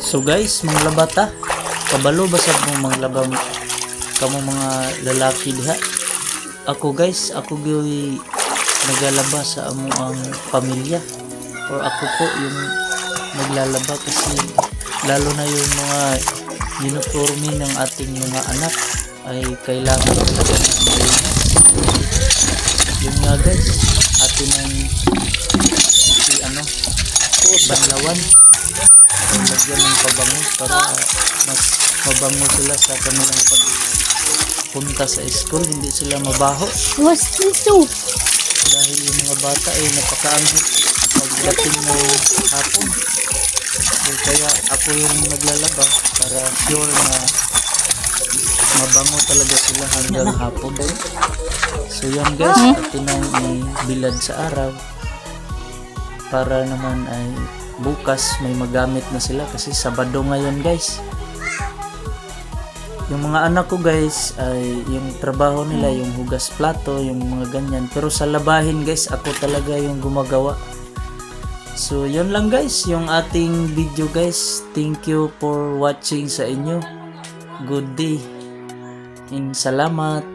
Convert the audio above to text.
So guys, manglaba ta. Kabalo ba sa mong manglaba kamo mga lalaki diha? Ako guys, ako gyoy naglalaba sa amo ang pamilya. Or ako po yung naglalaba kasi lalo na yung mga uniforme ng ating mga anak ay kailangan talaga ng malinis. Yun nga guys, atin ang banlawan. Lagyan ng pabango para mas mabango sila sa kanilang pagpunta sa school, hindi sila mabaho. What's this do? Dahil yung mga bata ay napakaanghit pagdating ng hapon. So, kaya ako yung naglalaba para sure na mabango talaga sila hanggang hapon. So yan guys, atin ang ibilad sa araw para naman ay bukas may magamit na sila kasi Sabado ngayon guys. Yung mga anak ko guys ay yung trabaho nila yung hugas plato, yung mga ganyan, pero sa labahin guys ako talaga yung gumagawa. So yun lang guys yung ating video guys. Thank you for watching sa inyo. Good day and salamat.